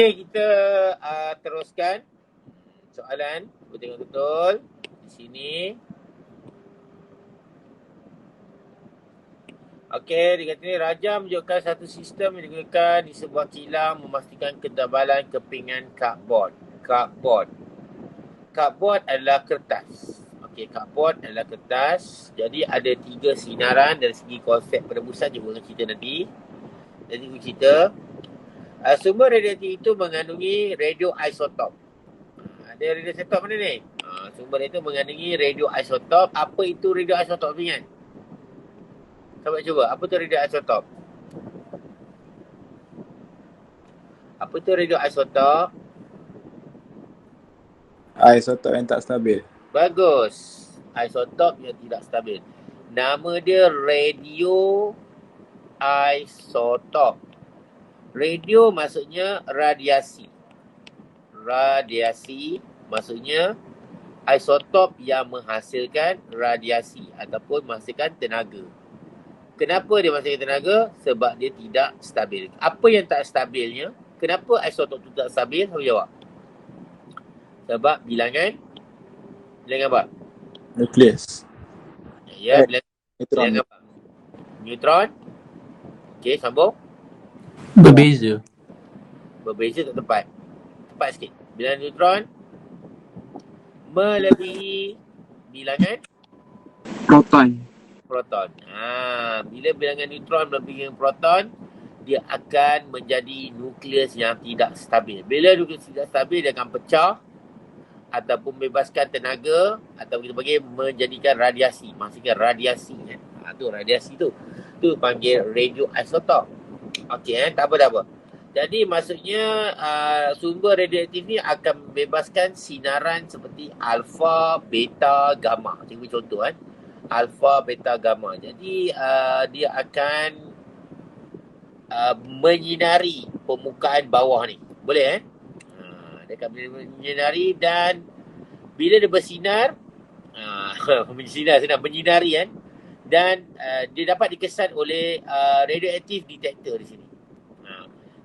Okay, kita teruskan soalan. Kita tengok betul di sini. Okey, dia kata ni Raja menunjukkan satu sistem yang digunakan di sebuah kilang memastikan ketebalan kepingan cardboard. Cardboard adalah kertas. Okey, cardboard adalah kertas. Jadi ada 3 sinaran dari segi konsep penebusan juga dengan cerita nanti. Jadi cerita sumber radioaktif itu mengandungi radioisotop. Ada radioisotop mana ni? Sumber itu mengandungi radioisotop. Apa itu radioisotop ni kan? Cuba cuba, apa tu radioisotop? Apa tu radioisotop? Isotop yang tak stabil. Bagus. Isotop yang tidak stabil. Nama dia radioisotop. Radio maksudnya radiasi. Radiasi maksudnya isotop yang menghasilkan radiasi ataupun menghasilkan tenaga. Kenapa dia menghasilkan tenaga? Sebab dia tidak stabil. Apa yang tak stabilnya? Kenapa isotop itu tak stabil? Siapa jawab? Sebab bilangan apa? Nukleus. Ya, Neutron. bilangan apa? Neutron. Okey, sambung. Berbeza. Berbeza tak tepat. Tepat sikit. Bilangan neutron melebihi bilangan Proton. Bila bilangan neutron melebihi proton, dia akan menjadi nukleus yang tidak stabil. Bila nukleus tidak stabil, dia akan pecah ataupun bebaskan tenaga atau kita panggil menjadikan radiasi. Maksudnya radiasi kan. Tu radiasi tu. Tu panggil radioisotop. Okey tak apa. Jadi maksudnya sumber radioaktif ni akan membebaskan sinaran seperti alfa, beta, gamma. Cikgu contoh kan. Alfa, beta, gamma. Jadi dia akan menyinari permukaan bawah ni. Boleh dia akan menyinari dan bila dia bersinar menyinari kan, dan dia dapat dikesan oleh radioaktif detector di sini.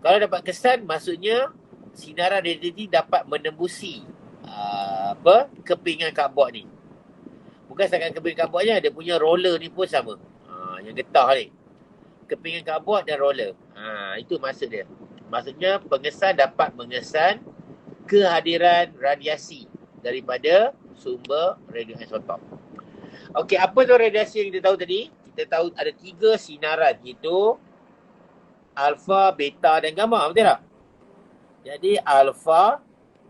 Kalau dapat kesan, maksudnya sinaran radioaktif dapat menembusi kepingan cardboard ni. Bukan setakat kepingan cardboardnya, dia punya roller ni pun sama. Yang getah ni. Kepingan cardboard dan roller. Itu maksud dia. Maksudnya pengesan dapat mengesan kehadiran radiasi daripada sumber radioisotop. Okey, apa tu radiasi yang kita tahu tadi? Kita tahu ada 3 sinaran, iaitu alfa, beta dan gamma, betul tak? Jadi alfa,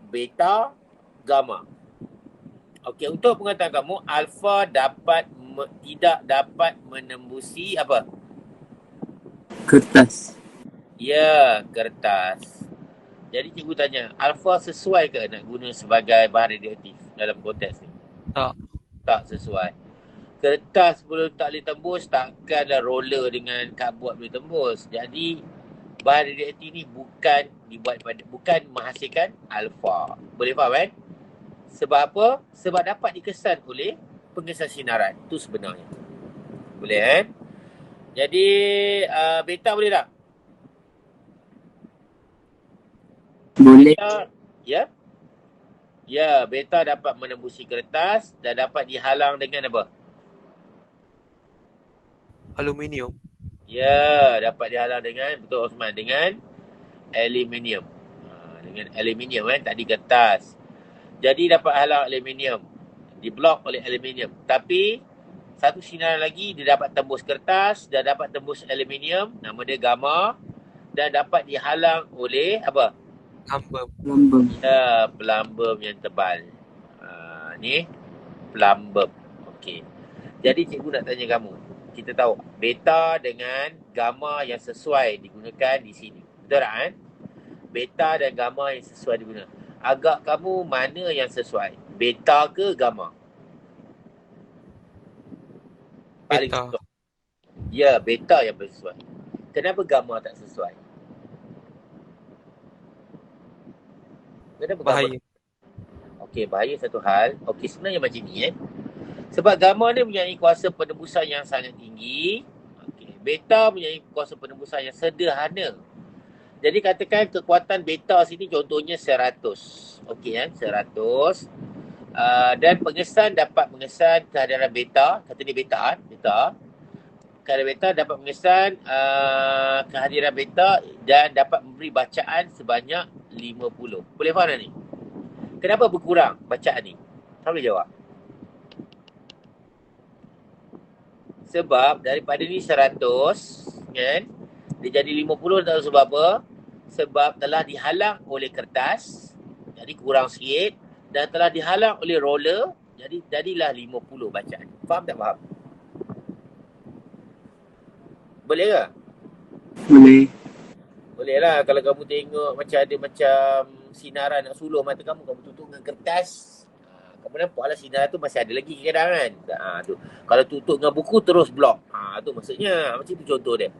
beta, gamma. Okey, untuk pengetahuan kamu, alfa tidak dapat menembusi apa? Kertas. Ya, kertas. Jadi cikgu tanya, alfa sesuai ke nak guna sebagai bahan radioaktif dalam konteks ni? Tak sesuai. Kertas belum tak boleh tembus, takkan ada roller dengan cardboard boleh tembus. Jadi bahan radioaktif ni bukan menghasilkan alfa. Boleh faham kan? Sebab apa? Sebab dapat dikesan oleh pengesan sinaran. Itu sebenarnya. Boleh kan? Jadi beta boleh tak? Boleh. Beta, ya? Ya, beta dapat menembusi kertas dan dapat dihalang dengan apa? Aluminium. Ya, dapat dihalang dengan, betul Osman, dengan aluminium. Dengan aluminium kan, tadi kertas. Jadi dapat halang aluminium. Diblok oleh aluminium. Tapi satu sinaran lagi, dia dapat tembus kertas dan dapat tembus aluminium, nama dia gamma, dan dapat dihalang oleh apa? Plumbum. Ya, plumbum yang tebal. Ni plumbum. Okey. Jadi cikgu nak tanya kamu. Kita tahu beta dengan gamma yang sesuai digunakan di sini. Betul tak kan? Beta dan gamma yang sesuai digunakan. Agak kamu mana yang sesuai? Beta ke gamma? Paling Beta. sesuai. Ya, beta yang sesuai. Kenapa gamma tak sesuai? Kenapa Bahaya. Okey, bahaya satu hal. Okey, sebenarnya macam ni Sebab gamma ni mempunyai kuasa penembusan yang sangat tinggi. Okey, beta mempunyai kuasa penembusan yang sederhana. Jadi katakan kekuatan beta sini contohnya 100. Okey kan, 100. Dan pengesan dapat mengesan kehadiran beta, kata dia beta, kehadiran beta dapat mengesan kehadiran beta dan dapat memberi bacaan sebanyak 50. Boleh faham tak ni? Kenapa berkurang bacaan ni? Siapa boleh jawab? Sebab daripada ni 100 kan, dia jadi 50, tahu sebab apa? Sebab telah dihalang oleh kertas, jadi kurang sikit, dan telah dihalang oleh roller, jadi jadilah 50 bacaan. Faham tak faham? Boleh ke? Boleh. Boleh lah. Kalau kamu tengok macam ada macam sinaran nak suluh mata kamu, kamu tutup dengan kertas, kamu nampak lah sinaran tu masih ada lagi kadang kan. Tu. Kalau tutup dengan buku terus blok. Tu maksudnya. Macam tu contoh dia.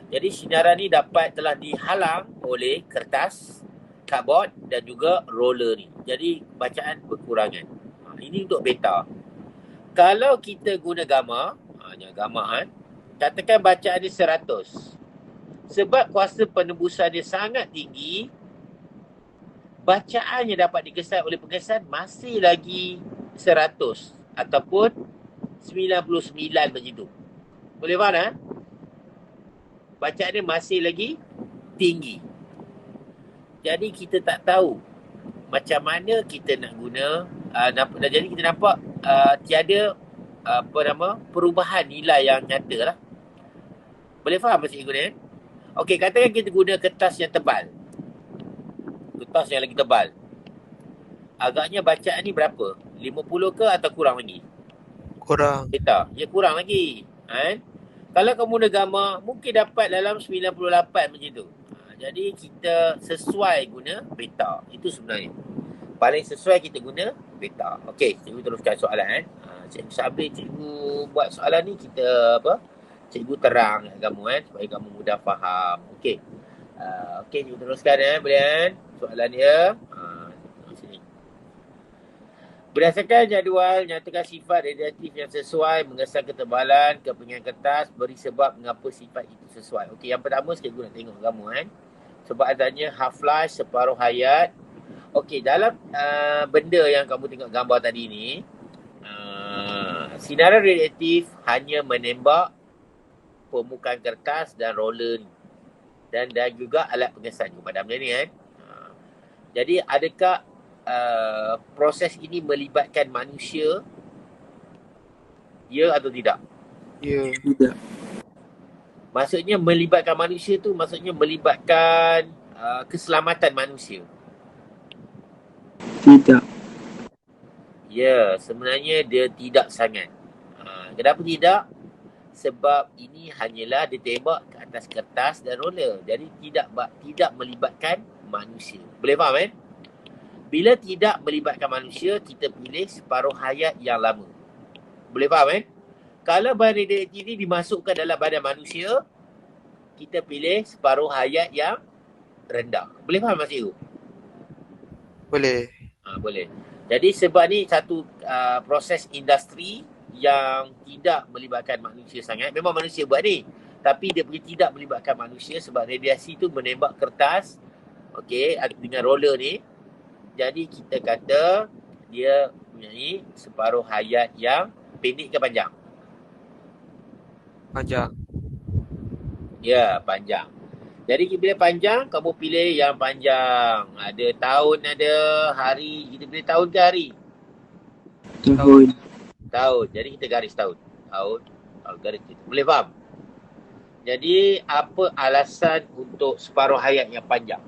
Jadi sinaran ni telah dihalang oleh kertas, cardboard dan juga roller ni. Jadi bacaan berkurangan. Ini untuk beta. Kalau kita guna gamma, jangan gamma kan. Katakan bacaan dia 100. Sebab kuasa penembusan dia sangat tinggi, bacaan yang dapat dikesan oleh pengesan masih lagi 100 ataupun 99 macam tu. Boleh faham tak? Bacaan dia masih lagi tinggi. Jadi kita tak tahu macam mana kita nak guna. Jadi kita nampak tiada perubahan nilai yang nyata lah. Boleh faham maksud cikgu ni? Okey, katakan kita guna kertas yang tebal. Kertas yang lagi tebal. Agaknya bacaan ni berapa? 50 ke atau kurang lagi? Kurang. Kita, ya kurang lagi. Kan? Kalau kamu guna gamma, mungkin dapat dalam 98 macam tu. Jadi kita sesuai guna beta. Itu sebenarnya. Paling sesuai kita guna beta. Okey, cikgu teruskan soalan. Cikgu sambil cikgu buat soalan ni, kita cikgu terang kat kamu supaya kamu mudah faham. Okey. Okey, cikgu teruskan boleh kan? Soalan dia. Sini. Berdasarkan jadual, nyatakan sifat radiatif yang sesuai, mengesan ketebalan, kepengingan kertas, beri sebab mengapa sifat itu sesuai. Okey, yang pertama cikgu nak tengok kamu Sebab adanya half-life, separuh hayat. Okey, dalam benda yang kamu tengok gambar tadi ni, sinaran radiatif hanya menembak permukaan kertas dan roller ni. Dan juga alat pengesan pada benda ni Jadi adakah proses ini melibatkan manusia? Ya atau tidak? Ya. Tidak. Maksudnya melibatkan manusia tu maksudnya melibatkan keselamatan manusia. Tidak. Ya, sebenarnya dia tidak sangat. Kenapa tidak? Sebab ini hanyalah ditembak ke atas kertas dan roller. Jadi tidak melibatkan manusia. Boleh faham Bila tidak melibatkan manusia, kita pilih separuh hayat yang lama. Boleh faham Kalau bahan radioaktif ini dimasukkan dalam badan manusia, kita pilih separuh hayat yang rendah. Boleh faham maksud itu? Boleh. Boleh. Jadi sebab ni satu proses industri yang tidak melibatkan manusia sangat. Memang manusia buat ni. Tapi dia punya tidak melibatkan manusia sebab radiasi tu menembak kertas. Okey, dengan roller ni. Jadi kita kata dia mempunyai separuh hayat yang pendek ke panjang? Panjang. Ya, panjang. Jadi bila panjang, kamu pilih yang panjang. Ada tahun, ada hari. Kita pilih tahun ke hari? Tahun. Tahun. Jadi kita garis tahun. Tahun garis kita. Boleh faham? Jadi apa alasan untuk separuh hayat yang panjang?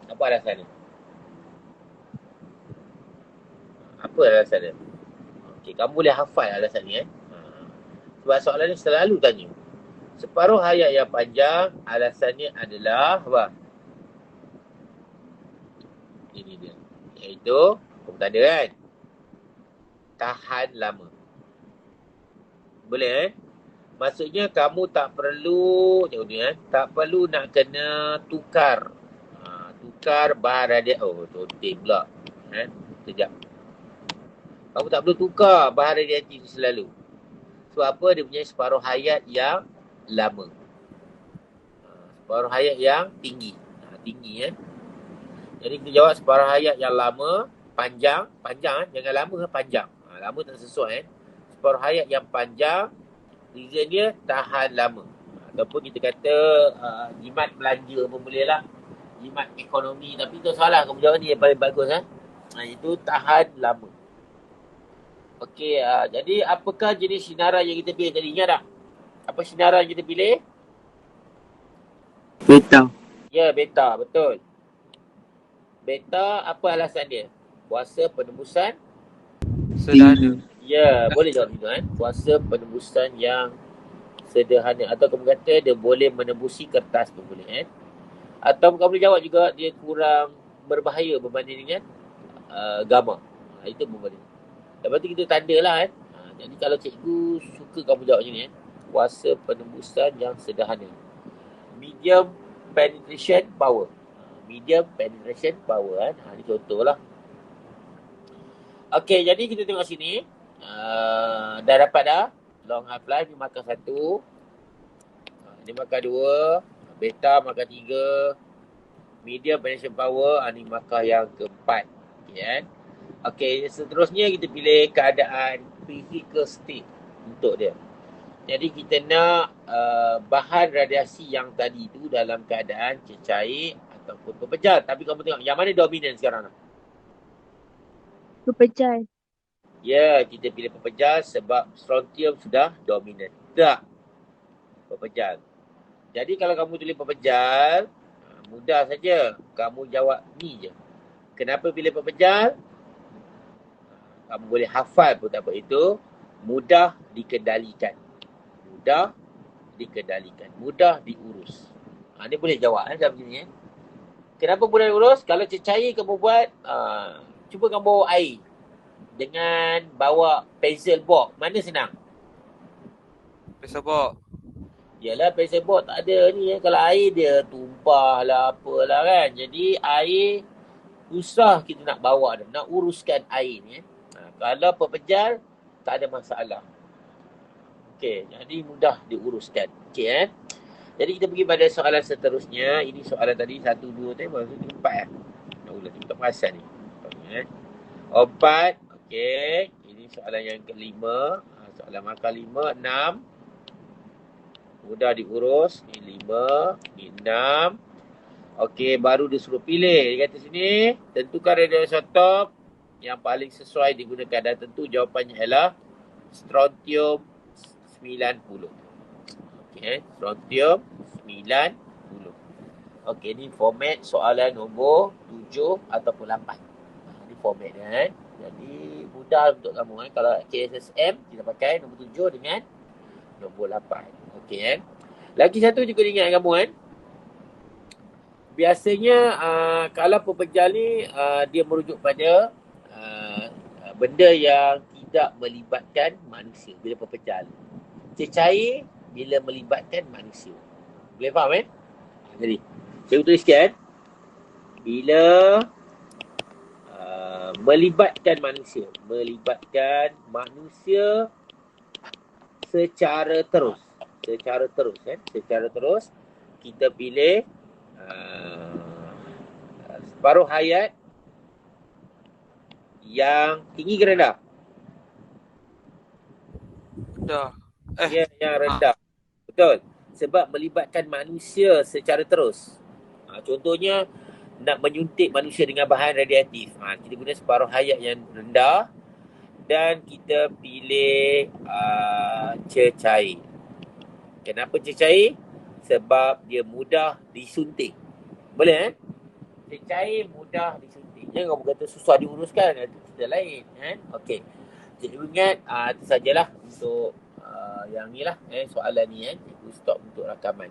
Apa alasan dia? Apa alasan dia? Okey, kamu boleh hafal alasan ni Sebab soalan ni selalu tanya. Separuh hayat yang panjang, alasannya adalah apa? Ini dia. Iaitu, kamu tak ada tahan lama. Boleh Maksudnya kamu tak perlu, tengok ni tak perlu nak kena tukar. Tukar bahan radiatif. Oh, tonteng pula. Sekejap. Kamu tak perlu tukar bahan radiatif selalu. Sebab apa? Dia punya separuh hayat yang lama. Separuh hayat yang tinggi. tinggi kan. Jadi kita jawab separuh hayat yang lama, panjang, jangan lama, panjang. Lama tak sesuai kan. Separuh hayat yang panjang, reason dia tahan lama. Ataupun kita kata jimat belanja pun boleh lah. Jimat ekonomi, tapi tu salah kamu jawab ni yang paling bagus kan. Itu tahan lama. Okey, jadi apakah jenis sinaran yang kita pilih tadi? Ingat tak? Apa sinaran yang kita pilih? Beta. Ya, beta, betul. Beta, apa alasan dia? Kuasa penembusan? Sederhana. Ya, boleh jawab itu kan. Kuasa penembusan yang sederhana. Atau kamu kata dia boleh menembusi kertas pun boleh kan. Atau kamu boleh jawab juga dia kurang berbahaya berbanding dengan gamma. Itu pun boleh. Lepas tu kita tanda lah kan. Jadi kalau cikgu suka kamu jawab macam ni kan. Kuasa penembusan yang sederhana. Medium penetration power. Medium penetration power kan. Ini contoh lah. Okey, jadi kita tengok sini. Dah dapat dah. Long half life ni makan 1. Ni makan 2. Beta makan 3. Medium penetration power. Ni makan yang keempat. Okay kan. Okey, seterusnya kita pilih keadaan physical state untuk dia. Jadi kita nak bahan radiasi yang tadi tu dalam keadaan cecair ataupun pepejal. Tapi kamu tengok yang mana dominan sekarang? Pepejal. Ya, kita pilih pepejal sebab strontium sudah dominan. Tak. Pepejal. Jadi kalau kamu tulis pepejal, mudah saja. Kamu jawab ni je. Kenapa pilih pepejal? Kamu boleh hafal pun tak apa itu. Mudah dikendalikan. Mudah dikendalikan. Mudah diurus. Ni boleh jawab macam ni. Kenapa mudah diurus? Kalau cecair kamu buat, cuba kamu bawa air. Dengan bawa pencil box. Mana senang? Pencil box. Yalah, pencil box tak ada ni. Kalau air dia tumpah lah apalah kan. Jadi air susah kita nak bawa dia. Nak uruskan air ni. Kalau pepejal, tak ada masalah. Okey, jadi mudah diuruskan. Okey Jadi kita pergi pada soalan seterusnya. Ini soalan tadi 1, 2, maksudnya 4 Nak ulang, kita perasan ni. 4, okey. Ini soalan yang kelima. Soalan markah 5, 6. Mudah diurus. Ini 5, ini 6. Okey, baru dia suruh pilih. Dia kata sini, tentukan radioisotop yang paling sesuai digunakan, dan tentu jawapannya ialah strontium 90. Okey, strontium 90. Okey, ni format soalan nombor 7 ataupun 8. Ni format dia kan. Jadi mudah untuk kamu kan. Kalau KSSM kita pakai nombor 7 dengan nombor 8. Okey kan. Lagi satu juga ingat kamu kan. Biasanya kalau pepejal ni dia merujuk pada benda yang tidak melibatkan manusia bila pepejal. Cecair bila melibatkan manusia. Boleh faham kan? Jadi, saya tulis sikit kan. Bila melibatkan manusia. Melibatkan manusia secara terus. Secara terus kan. Secara terus kita pilih separuh hayat yang tinggi ke rendah? Rendah. Ya, yang rendah. Betul. Sebab melibatkan manusia secara terus. Contohnya, nak menyuntik manusia dengan bahan radiatif. Kita guna separuh hayat yang rendah dan kita pilih cecair. Kenapa cecair? Sebab dia mudah disuntik. Boleh Cecair mudah disuntik. Jangan kamu kata susah diuruskan. Itu cerita lain kan. Okey. Cikgu ingat itu sajalah untuk yang ni lah soalan ni kan. Cikgu stop untuk rakaman.